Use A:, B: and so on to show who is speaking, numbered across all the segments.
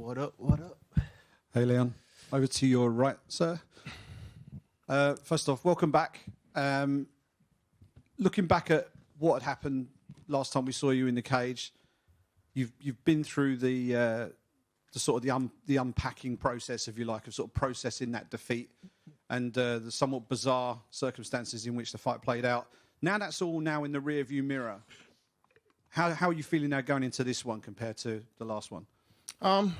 A: What up? What up?
B: Hey, Leon. Over to your right, sir. First off, welcome back. Looking back at what had happened last time we saw you in the cage, you've been through the sort of the unpacking process, if you like, of sort of processing that defeat and the somewhat bizarre circumstances in which the fight played out. Now that's all now in the rearview mirror. How are you feeling now going into this one compared to the last one?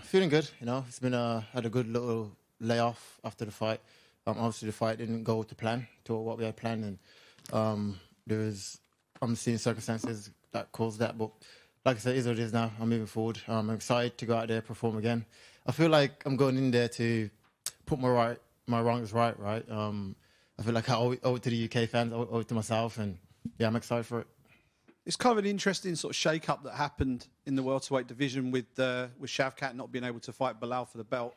A: Feeling good. You know, it's been had a good little layoff after the fight. Obviously, the fight didn't go to plan, to what we had planned, and there was unforeseen circumstances that caused that. But like I said, it is what it is now. I'm moving forward. I'm excited to go out there, perform again. I feel like I'm going in there to put my wrongs right. I feel like I owe it to the UK fans, I owe it to myself, and yeah, I'm excited for it.
B: It's kind of an interesting sort of shake-up that happened in the welterweight division with Shavkat not being able to fight Bilal for the belt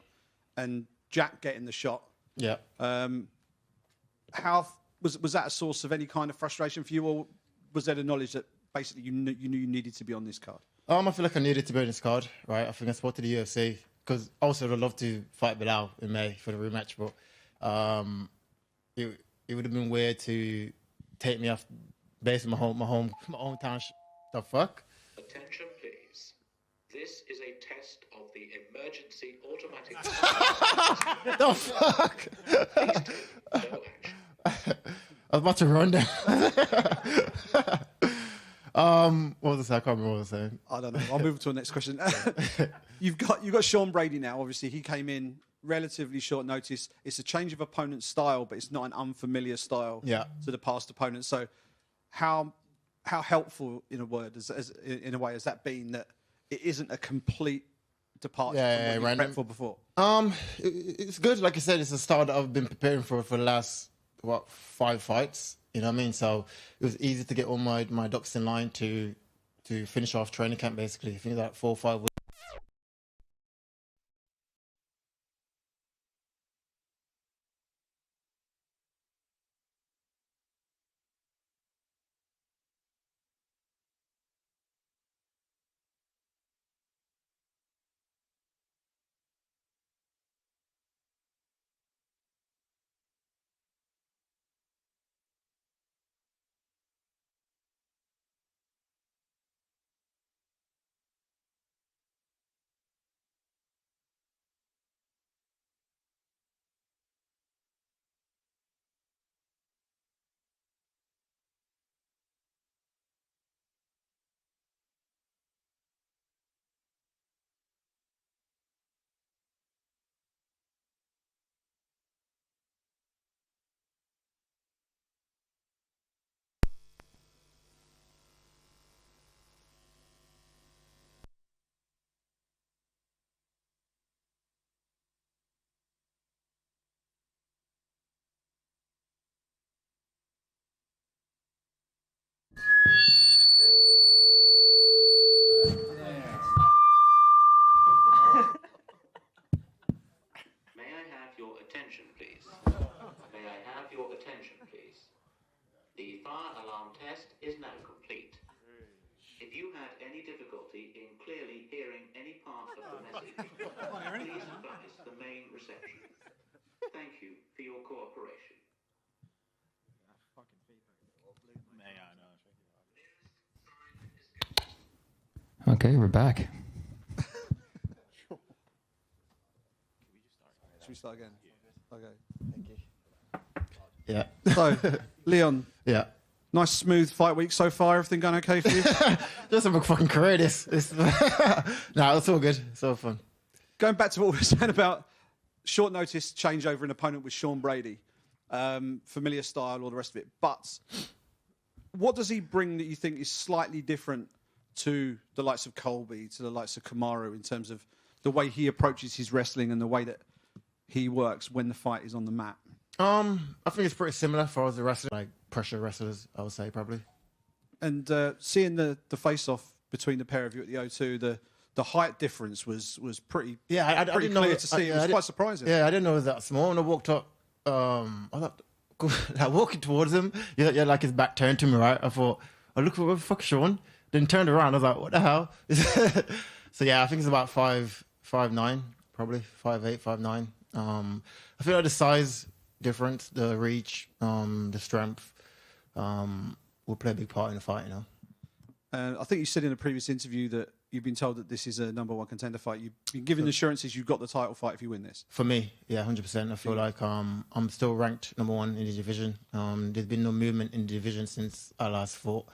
B: and Jack getting the shot.
A: Yeah.
B: How was that a source of any kind of frustration for you, or was there the knowledge that basically you knew you needed to be on this card?
A: I feel like I needed to be on this card, right? I think I spoke to the UFC because also I'd love to fight Bilal in May for the rematch, but it would have been weird to take me off based on my hometown. The fuck?
C: Attention, please. This is a test of the emergency automatic.
A: The fuck?
C: Please take no action.
A: I was about to run down. What was I? I can't remember what I was saying.
B: I don't know. I'll move to the next question. You've got Sean Brady now. Obviously, he came in relatively short notice. It's a change of opponent style, but it's not an unfamiliar style to the past opponent. So, how helpful, in a word, in a way, has that been that it isn't a complete departure from what you prepped for before?
A: It's good. Like I said, it's a style that I've been preparing for the last 5 fights. You know what I mean? So it was easy to get all my ducks in line to finish off training camp. Basically, I think that 4 or 5 weeks.
C: May I have your attention, please? May I have your attention, please? The fire alarm test is now complete. If you had any difficulty in clearly hearing any part of the message, please advise the main reception. Thank you for your cooperation.
D: Okay, we're back.
B: Should we start again? Okay.
A: Thank you. Yeah.
B: So, Leon.
A: Yeah.
B: Nice smooth fight week so far. Everything going okay for you?
A: Just have a fucking career. This. Nah, it's all good. It's all fun.
B: Going back to what we were saying about short notice changeover an opponent with Sean Brady, familiar style, all the rest of it. But what does he bring that you think is slightly different to the likes of Colby, to the likes of Kamaru, in terms of the way he approaches his wrestling and the way that he works when the fight is on the mat?
A: I think it's pretty similar for us, the wrestlers, like pressure wrestlers, I would say, probably.
B: And seeing the face-off between the pair of you at the O2, the height difference was pretty
A: I
B: pretty
A: didn't
B: clear
A: know
B: to see. It was quite surprising.
A: Yeah, I didn't know it was that small. When I walked up, I thought, like walking towards him, yeah, like his back turned to me, right? I thought, I look for what the fuck, Sean. Then turned around, I was like, what the hell? So yeah, I think it's about five 5'9", probably 5'8", 5'9". I feel like the size difference, the reach, the strength, will play a big part in the fight.
B: I think you said in a previous interview that you've been told that this is a number one contender fight. You've been given assurances you've got the title fight if you win this.
A: For me, yeah, 100%. I feel like I'm still ranked number one in the division. There's been no movement in the division since I last fought.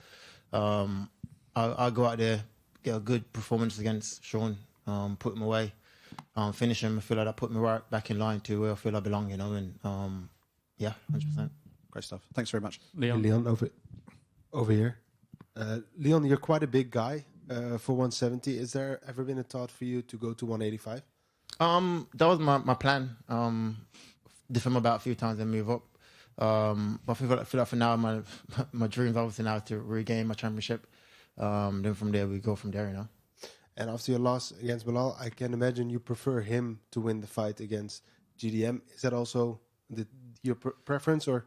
A: I'll go out there, get a good performance against Sean, put him away, finish him. I feel like that put me right back in line to where I feel I belong, and yeah, 100%.
B: Great stuff. Thanks very much.
E: Leon, over here. Leon, you're quite a big guy for 170. Is there ever been a thought for you to go to 185?
A: That was my plan. Defend my belt a few times and move up. But I feel like for now, my dream's obviously now to regain my championship. Then from there, we go from there,
E: And after your loss against Bilal, I can imagine you prefer him to win the fight against GDM. Is that also your preference, or?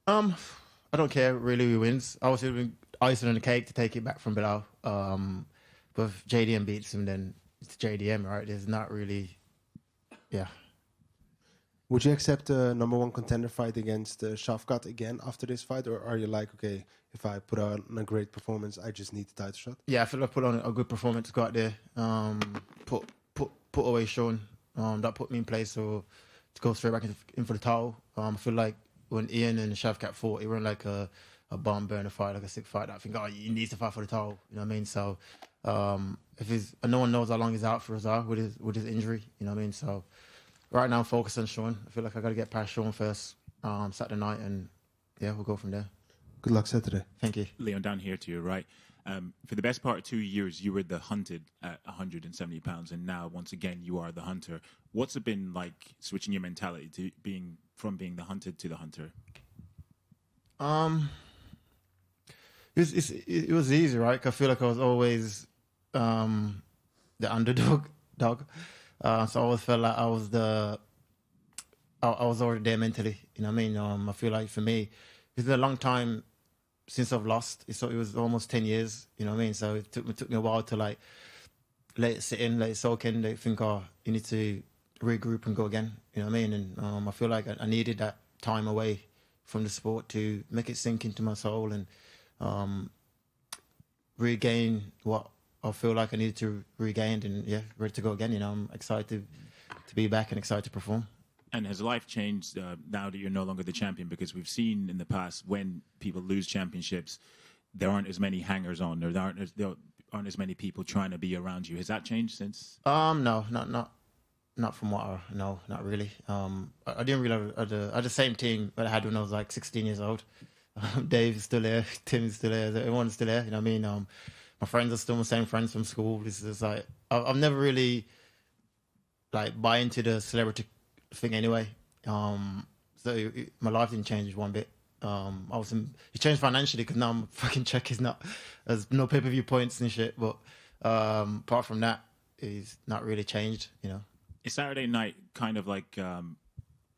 A: I don't care really who wins. I was doing icing on the cake to take it back from Bilal. But if JDM beats him, then it's JDM, right? There's not really, yeah.
E: Would you accept a number one contender fight against Shafkat again after this fight, or are you like, okay, if I put on a great performance, I just need the title shot?
A: Yeah, I feel like I put on a good performance, go out there, put away Sean. That put me in place to go straight back in for the title. I feel like when Ian and Shafkat fought, it wasn't like a bomb burner fight, like a sick fight. I think, he needs to fight for the title. You know what I mean? So no one knows how long he's out for Azar with his injury. You know what I mean? So right now I'm focused on Sean. I feel like I got to get past Sean first Saturday night, and yeah, we'll go from there.
E: Good luck Saturday.
A: Thank you.
F: Leon, down here to your right. For the best part of 2 years, you were the hunted at 170 pounds, and now once again you are the hunter. What's it been like switching your mentality to being the hunted to the hunter?
A: It was easy, right? 'Cause I feel like I was always the underdog. So I always felt like I was already there mentally. You know what I mean? I feel like for me, it's been a long time since I've lost. It was almost 10 years. You know what I mean? So it took me a while to like let it sit in, let it soak in. They think, you need to regroup and go again. You know what I mean? And I feel like I needed that time away from the sport to make it sink into my soul and regain what I feel like I needed to regain, and yeah, ready to go again. I'm excited to be back and excited to perform.
F: And has life changed now that you're no longer the champion? Because we've seen in the past when people lose championships, there aren't as many hangers on, or there aren't as many people trying to be around you. Has that changed since?
A: No, not from what I know, not really. I didn't realize I had the same team that I had when I was like 16 years old. Dave is still there, Tim is still there, everyone's still there. You know what I mean? My friends are still my same friends from school. This is like I've never really like buy into the celebrity thing anyway. So my life didn't change one bit. It changed financially because now my fucking check is not, there's no pay-per-view points and shit. But apart from that, it's not really changed.
F: Is Saturday night kind of like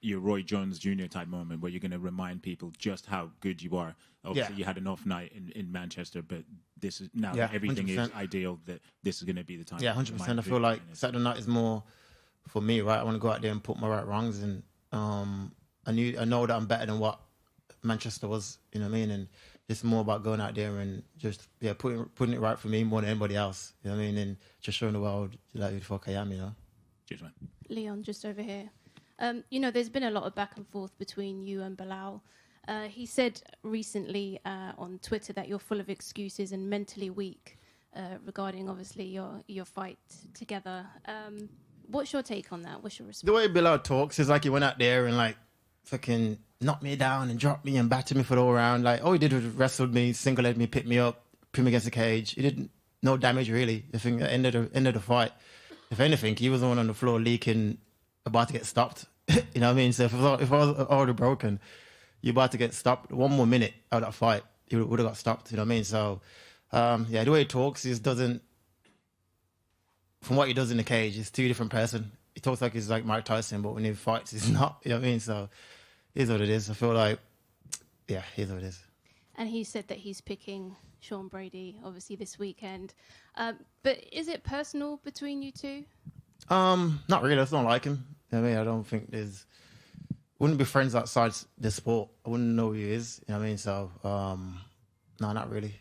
F: your Roy Jones Jr. type moment where you're going to remind people just how good you are? Obviously, you had an off night in Manchester, but this is now that everything 100%. Is ideal, that this is going to be the time.
A: Yeah, 100%. I feel like Saturday night is more for me, right? I want to go out there and put my right wrongs, and I know that I'm better than what Manchester was. You know what I mean? And it's more about going out there and just putting it right for me more than anybody else. You know what I mean? And just showing the world like who the fuck I am.
F: Cheers, man.
G: Leon, just over here. There's been a lot of back and forth between you and Bilal. He said recently on Twitter that you're full of excuses and mentally weak regarding, obviously, your fight together. What's your take on that? What's your response?
A: The way Bilal talks is like he went out there and like fucking knocked me down and dropped me and battered me for the whole round. Like all he did was wrestled me, single-legged me, picked me up, put me against the cage. He did no damage really. I think at the end of the fight, if anything, he was the one on the floor leaking, about to get stopped. You know what I mean? So if I was already broken, you're about to get stopped. One more minute out of that fight, he would have got stopped. You know what I mean? So, the way he talks, he just doesn't. From what he does in the cage, he's two different person. He talks like he's like Mike Tyson, but when he fights, he's not. You know what I mean? So, it is what it is. I feel like, it is what it is.
G: And he said that he's picking Sean Brady, obviously, this weekend. But is it personal between you two?
A: Not really. I just don't like him. I mean, I don't think wouldn't be friends outside the sport. I wouldn't know who he is. You know what I mean? So, no, not really.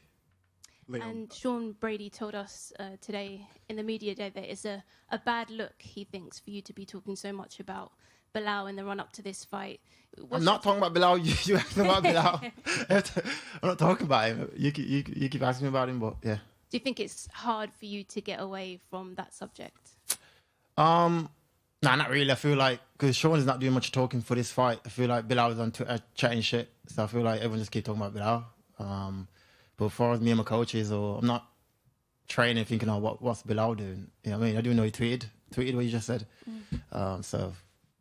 B: Leon.
G: And Sean Brady told us today in the media day that it's a bad look, he thinks, for you to be talking so much about Bilal in the run-up to this fight.
A: I'm not talking about Bilal. You asking about Bilal. I'm not talking about him. You keep asking me about him, but yeah.
G: Do you think it's hard for you to get away from that subject?
A: Nah, not really. I feel like, because Sean is not doing much talking for this fight, I feel like Bilal was on Twitter chatting shit. So I feel like everyone just keep talking about Bilal. But as far as me and my coaches, or I'm not training thinking, oh, what's Bilal doing? You know what I mean? I do know he tweeted what you just said. So,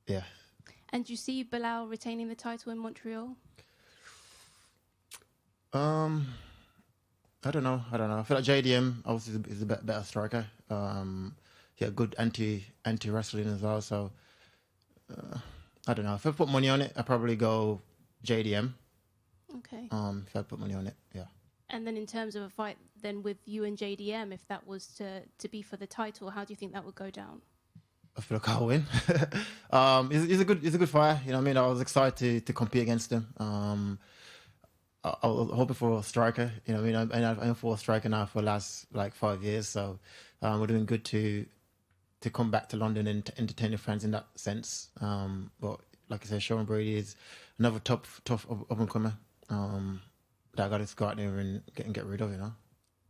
A: yeah.
G: And do you see Bilal retaining the title in Montreal?
A: I don't know. I feel like JDM obviously is a better striker. He had good anti wrestling as well. So I don't know. If I put money on it, I'd probably go JDM.
G: Okay.
A: If I put money on it, yeah.
G: And then in terms of a fight then with you and JDM, if that was to be for the title, how do you think that would go down?
A: I feel like I'll win. He's a good fighter. You know what I mean? I was excited to compete against him. I was hoping for a striker. You know what I mean? And I've fought a striker now for the last 5 years. So we're doing good to come back to London and to entertain the fans in that sense. But like I said, Sean Brady is another tough up and comer. That I got to go out there and get rid of, you know.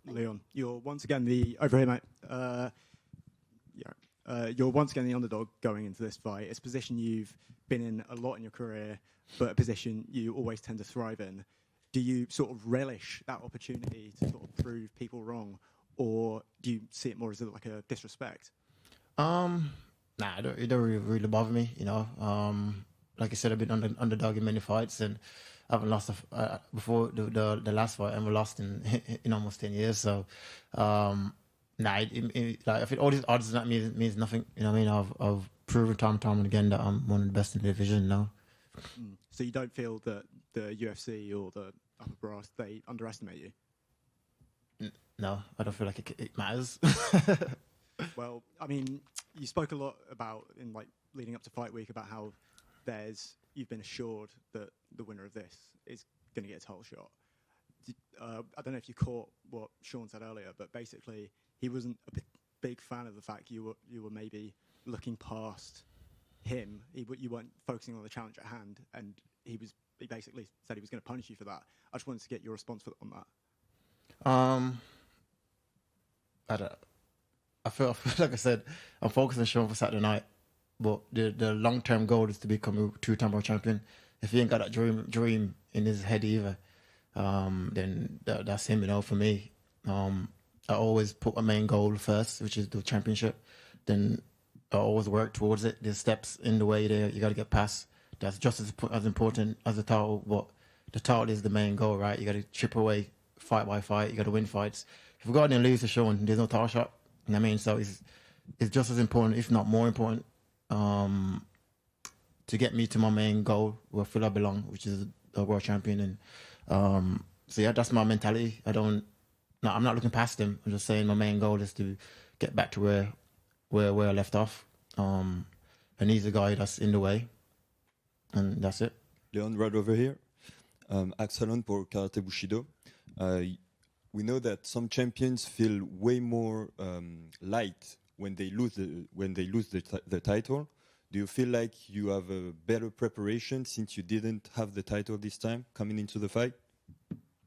H: Leon, you're once again the over here, mate. You're once again the underdog going into this fight. It's a position you've been in a lot in your career, but a position you always tend to thrive in. Do you sort of relish that opportunity to sort of prove people wrong, or do you see it more as like a disrespect?
A: Nah, it don't really bother me, you know. Like I said, I've been underdog in many fights, and I haven't lost before the last fight. I haven't lost in almost 10 years. So, I think all these odds that means nothing. You know what I mean? I've proven time and time again that I'm one of the best in the division now.
H: So you don't feel that the UFC or the upper brass, they underestimate you?
A: No, I don't feel like it matters.
H: Well, I mean, you spoke a lot about in leading up to fight week about how you've been assured that the winner of this is going to get a title shot. I don't know if you caught what Sean said earlier, but basically he wasn't a big fan of the fact you were maybe looking past him. You weren't focusing on the challenge at hand, and he basically said he was going to punish you for that. I just wanted to get your response on that.
A: I feel like I said, I'm focused on Sean for Saturday night, but the long-term goal is to become a two-time world champion. If he ain't got that dream in his head either, then that's him, you know, for me. I always put my main goal first, which is the championship. Then I always work towards it. There's steps in the way there you got to get past. That's just as important as the title, but the title is the main goal, right? You got to chip away fight by fight. You got to win fights. If we go out and lose to Sean, there's no title shot. You know what I mean? So it's just as important, if not more important, to get me to my main goal, where I feel I belong, which is a world champion. And so yeah, that's my mentality. I'm not looking past him. I'm just saying my main goal is to get back to where I left off. And he's the guy that's in the way. And that's it.
I: Leon, right over here. Axelon pour Karate Bushido. We know that some champions feel way more light when they lose the title. Do you feel like you have a better preparation since you didn't have the title this time coming into the fight?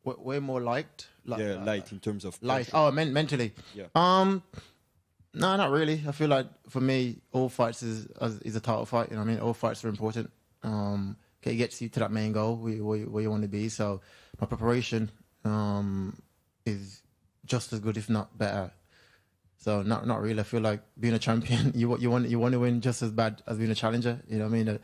A: Way more light?
I: Light in terms of
A: light.
I: pressure.
A: Oh, mentally.
I: Yeah.
A: No, not really. I feel like for me, all fights is a title fight. You know what I mean? All fights are important. It gets you to that main goal where you want to be. So my preparation is just as good, if not better. So not really. I feel like being a champion, you want to win just as bad as being a challenger. You know what I mean?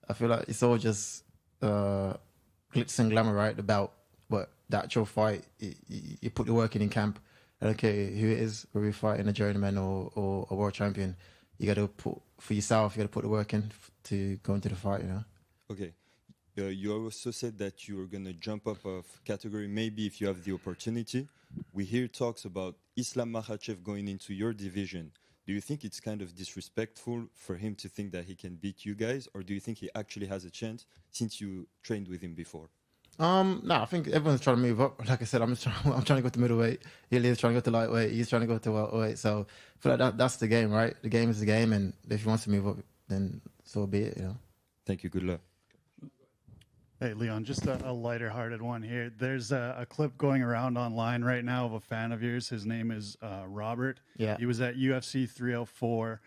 A: I feel like it's all just glitz and glamour, right? About but the actual fight, you put the work in camp. I don't care who it is, whether you're fighting a journeyman or a world champion. You got to put for yourself. You got to put the work in to go into the fight. You know.
I: Okay. You also said that you were going to jump up of category maybe if you have the opportunity. We hear talks about Islam Makhachev going into your division. Do you think it's kind of disrespectful for him to think that he can beat you guys, or do you think he actually has a chance since you trained with him before?
A: No, I think everyone's trying to move up. Like I said, I'm trying to go to middleweight. Ilya's trying to go to lightweight. He's trying to go to welterweight. So I feel like that's the game, right? The game is the game, and if he wants to move up, then so be it.
I: Thank you. Good luck.
J: Hey, Leon, just a lighter-hearted one here. There's a clip going around online right now of a fan of yours. His name is Robert.
A: Yeah.
J: He was at UFC 304,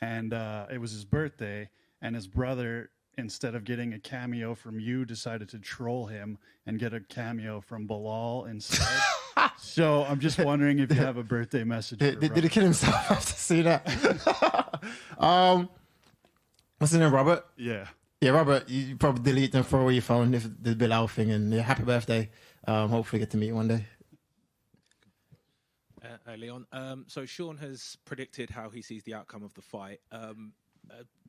J: and it was his birthday, and his brother, instead of getting a cameo from you, decided to troll him and get a cameo from Bilal instead. So I'm just wondering if you have a birthday message for
A: Did he kill himself after seeing that? What's his name, Robert?
J: Yeah.
A: Yeah, Robert, you probably delete and throw away your phone if the Bilal thing, and yeah, happy birthday. Hopefully get to meet you one day.
K: Leon, so Sean has predicted how he sees the outcome of the fight.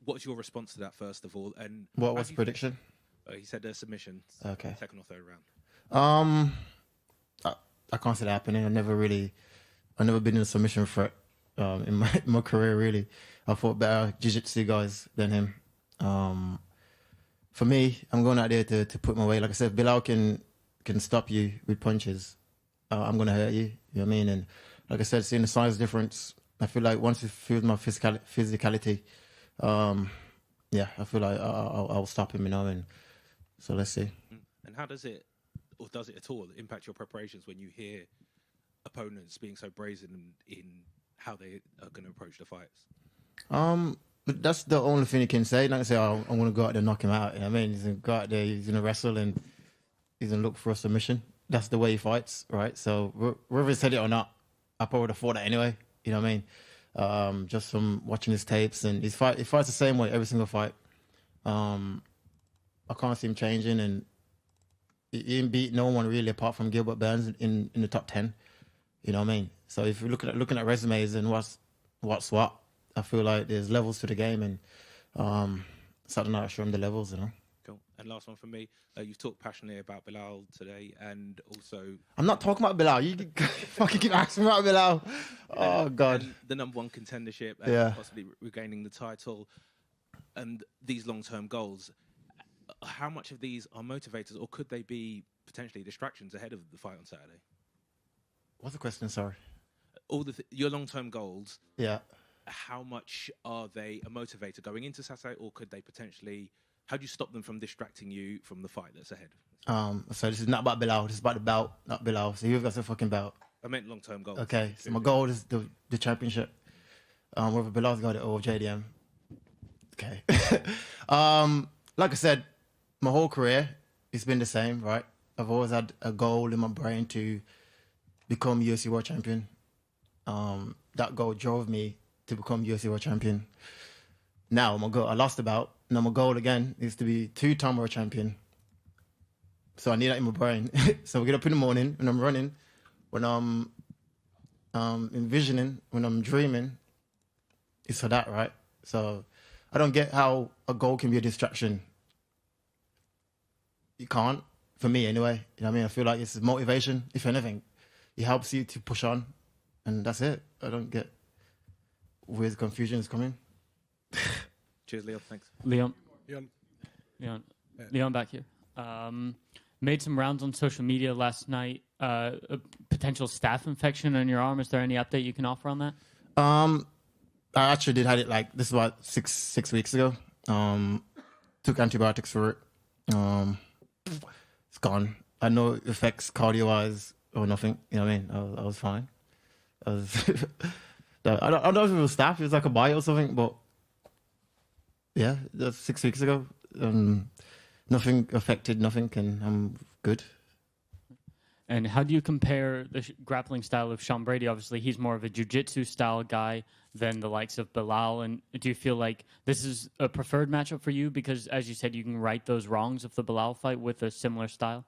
K: What's your response to that, first of all? And
A: What was the prediction?
K: He said a submission,
A: Okay.
K: second or third round.
A: I can't see that happening. I've never been in a submission threat in my career, really. I fought better jiu-jitsu guys than him. For me, I'm going out there to put my weight. Like I said, Bilal can stop you with punches. I'm going to hurt you. You know what I mean? And like I said, seeing the size difference, I feel like once it feels my physicality, yeah, I feel like I'll stop him, and so let's see.
K: And how does it, or does it at all, impact your preparations when you hear opponents being so brazen in how they are going to approach the fights?
A: But that's the only thing he can say. Not to say, oh, I'm going to go out there and knock him out. You know what I mean? He's going to go out there, he's going to wrestle, and he's going to look for a submission. That's the way he fights, right? So whether he said it or not, I probably would have fought that anyway. You know what I mean? Just from watching his tapes, and he fights the same way every single fight. I can't see him changing, and he didn't beat no one really apart from Gilbert Burns in the top 10. You know what I mean? So if you're looking at resumes and what's what, I feel like there's levels to the game, and Saturday night I show him the levels,
K: Cool. And last one from me. You've talked passionately about Bilal today, and also...
A: I'm not talking about Bilal. You fucking keep asking me about Bilal. Oh, God.
K: And the number one contendership, and possibly regaining the title, and these long-term goals. How much of these are motivators, or could they be potentially distractions ahead of the fight on Saturday?
A: What's the question? Sorry.
K: Your long-term goals.
A: Yeah.
K: How much are they a motivator going into Saturday, or could they potentially... How do you stop them from distracting you from the fight that's ahead?
A: So this is not about Bilal. This is about the belt, not Bilal. So you've got some fucking belt.
K: I meant long-term goals.
A: Okay. So my goal is the championship. Whether Bilal's got it or JDM. Okay. Like I said, my whole career, it's been the same, right? I've always had a goal in my brain to become UFC World Champion. That goal drove me to become UFC World Champion. Now, I lost the bout. Now my goal again is to be 2-time World Champion. So I need that in my brain. So we get up in the morning when I'm running, when I'm envisioning, when I'm dreaming. It's for that, right? So I don't get how a goal can be a distraction. You can't, for me anyway. You know what I mean? I feel like it's motivation, if anything. It helps you to push on, and that's it. I don't get where the confusion is coming.
K: Cheers, Leon. Thanks.
L: Leon, back here. Made some rounds on social media last night. A potential staph infection on your arm. Is there any update you can offer on that?
A: I actually did have it this is about six weeks ago. Took antibiotics for it. It's gone. I know it affects cardio-wise or nothing. You know what I mean? I was fine. I don't know if it was staph. It was like a bite or something, but yeah, that's 6 weeks ago. Nothing affected, nothing, and I'm good.
L: And how do you compare the grappling style of Sean Brady? Obviously, he's more of a jiu-jitsu style guy than the likes of Bilal. And do you feel like this is a preferred matchup for you? Because, as you said, you can right those wrongs of the Bilal fight with a similar style?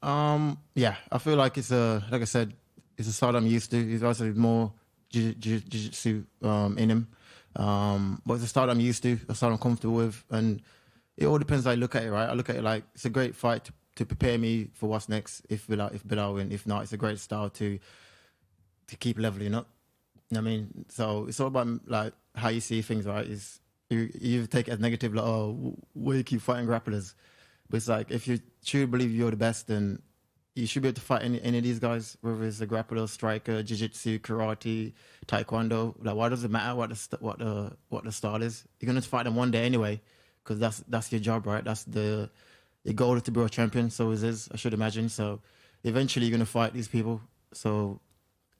A: Yeah, I feel like like I said, it's a style I'm used to. He's also more jiu-jitsu in him. But it's a style I'm used to, a style I'm comfortable with. And it all depends how I look at it, right? I look at it like it's a great fight to prepare me for what's next if Bilal win. If not, it's a great style to keep leveling up. I mean, so it's all about like how you see things, right? Is you take it as negative, like, oh, why you keep fighting grapplers? But it's like, if you truly believe you're the best, then you should be able to fight any of these guys, whether it's a grappler, striker, jiu-jitsu, karate, taekwondo. Like, why does it matter what the style is? You're gonna fight them one day anyway, because that's your job, right? That's your goal is to be a champion. So it is, I should imagine. So eventually you're gonna fight these people. So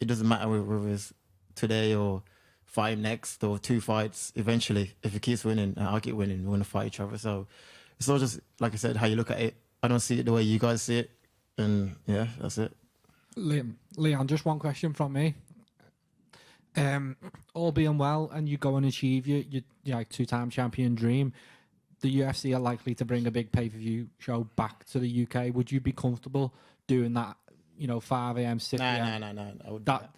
A: it doesn't matter whether it's today or fight next or 2 fights. Eventually, if he keeps winning and I keep winning, we're gonna fight each other. So it's all just, like I said, how you look at it. I don't see it the way you guys see it, and yeah, that's it.
M: Leon, just one question from me. All being well, and you go and achieve your like 2-time champion dream, the UFC are likely to bring a big pay-per-view show back to the UK. Would you be comfortable doing that? 5 a.m. 6 p.m.
A: No. I would
M: that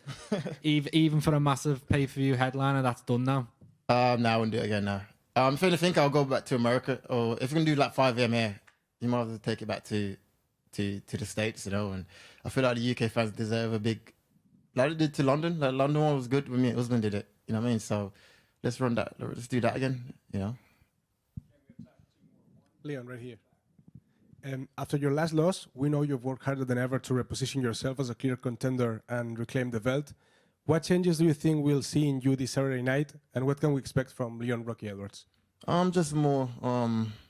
M: even for a massive pay-per-view headliner, that's done now.
A: No, I wouldn't do it again now. If anything, I'll go back to America, or if you're gonna do like 5 a.m. here, you might as well take it back to the States, And I feel like the UK fans deserve a big, like they did to London. Like London one was good when my husband did it. You know what I mean? So let's run that. Let's do that again.
E: Leon, right here. After your last loss, we know you've worked harder than ever to reposition yourself as a clear contender and reclaim the belt. What changes do you think we'll see in you this Saturday night, and what can we expect from Leon Rocky Edwards?
A: I'm just more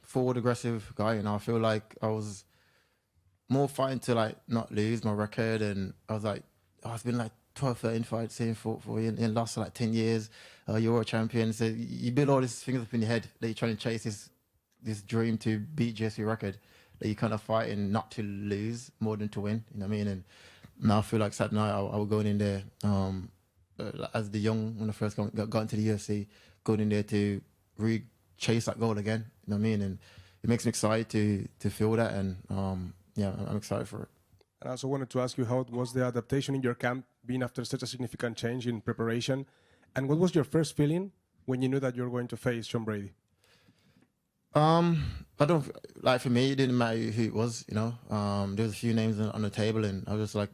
A: forward aggressive guy, I feel like I was more fighting to like not lose my record, and I was like, it's been like 12, 13 fights here for and lost for like 10 years. You're a champion, so you build all these things up in your head that you're trying to chase this dream to beat GSP record. That you kind of fighting not to lose more than to win, you know what I mean? And now I feel like Saturday night I was going in there as the young, when I first got into the UFC, going in there to chase that goal again, you know what I mean? And it makes me excited to feel that, and I'm excited for it.
E: And I also wanted to ask you how was the adaptation in your camp, being after such a significant change in preparation, and what was your first feeling when you knew that you were going to face Sean Brady?
A: I don't like, for me it didn't matter who it was, there was a few names on the table, and I was just like,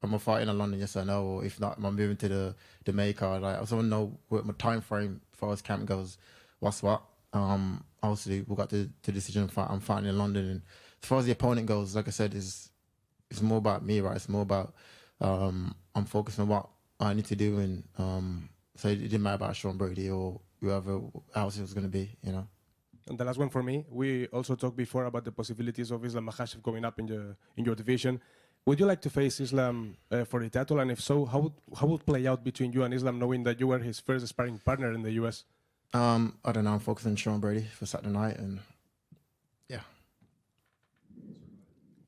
A: am I fighting in London, yes or no, or if not, am I moving to the Jamaica? Like, I just want to know what my time frame as far as camp goes, what's what. Obviously we got the decision I'm fighting in London, and as far as the opponent goes, like I said, it's more about me, right? It's more about I'm focused on what I need to do, and so it didn't matter about Sean Brady or whoever else it was going to be,
E: And the last one for me, we also talked before about the possibilities of Islam Makhachev going up in your division. Would you like to face Islam for the title? And if so, how would play out between you and Islam, knowing that you were his first sparring partner in the US?
A: I don't know. I'm focusing on Sean Brady for Saturday night, and yeah.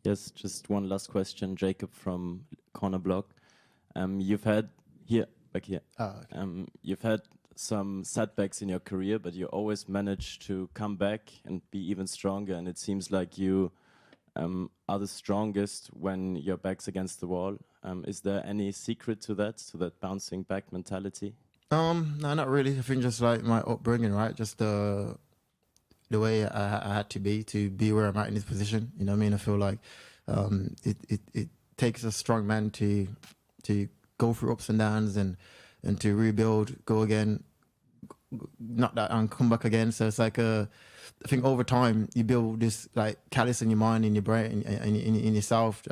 N: Yes, just one last question, Jacob from Corner Block. You've had back here. Okay. You've had some setbacks in your career, but you always manage to come back and be even stronger. And it seems like you are the strongest when your back's against the wall. Is there any secret to that bouncing back mentality?
A: No, not really. I think just like my upbringing, right? Just the way I had to be where I'm at in this position. You know what I mean? I feel like it takes a strong man to go through ups and downs and to rebuild, go again, not that, and come back again. So it's like I think over time you build this like callus in your mind, in your brain, in yourself.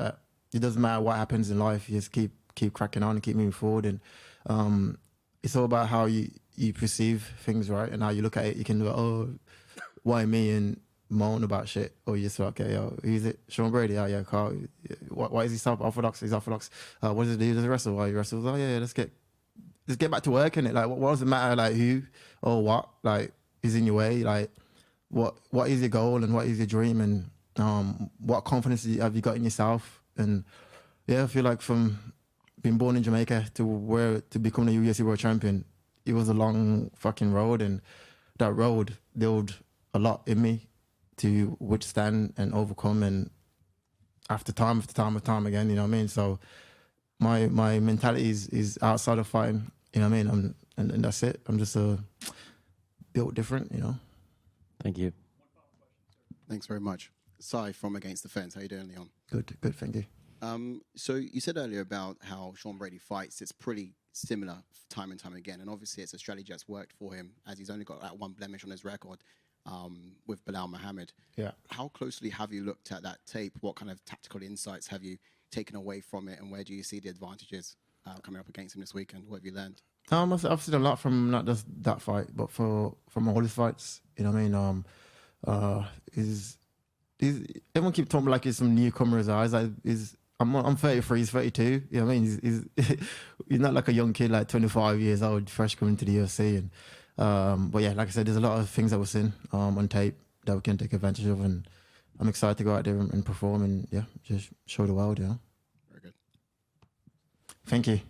A: It doesn't matter what happens in life. You just keep cracking on and keep moving forward. And it's all about how you perceive things, right? And how you look at it. You can go, why me, and moan about shit, or you just like, okay, who's it? Sean Brady? Oh yeah, Carl. Why is he so orthodox? He's orthodox. What does he do? Does he wrestle? Why he wrestles? Oh yeah, let's get back to work, innit? Like, what does it matter? Like, who or what? Like, is in your way? Like, what is your goal and what is your dream, and what confidence have you got in yourself? And yeah, I feel like from being born in Jamaica to become a UFC World Champion, it was a long fucking road, and that road built a lot in me to withstand and overcome, and after time again, you know what I mean? So my mentality is outside of fighting, you know what I mean? And that's it. I'm just built different, you know.
N: Thank you.
O: Thanks very much. Sai from Against the Fence. How you doing, Leon?
A: Good, thank you.
O: So you said earlier about how Sean Brady fights. It's pretty similar time and time again. And obviously it's a strategy that's worked for him as he's only got that one blemish on his record with Bilal Muhammad.
A: Yeah.
O: How closely have you looked at that tape? What kind of tactical insights have you taken away from it? And where do you see the advantages coming up against him this weekend? What have you learned?
A: I've seen a lot from not just that fight, but from all his fights. You know what I mean? Everyone keep talking like he's some newcomer's eyes. I'm 33, he's 32. You know what I mean? He's not like a young kid, like 25 years old, fresh coming to the UFC. And but yeah, like I said, there's a lot of things that we're seeing on tape that we can take advantage of, and I'm excited to go out there and perform and just show the world.
O: Very good.
A: Thank you.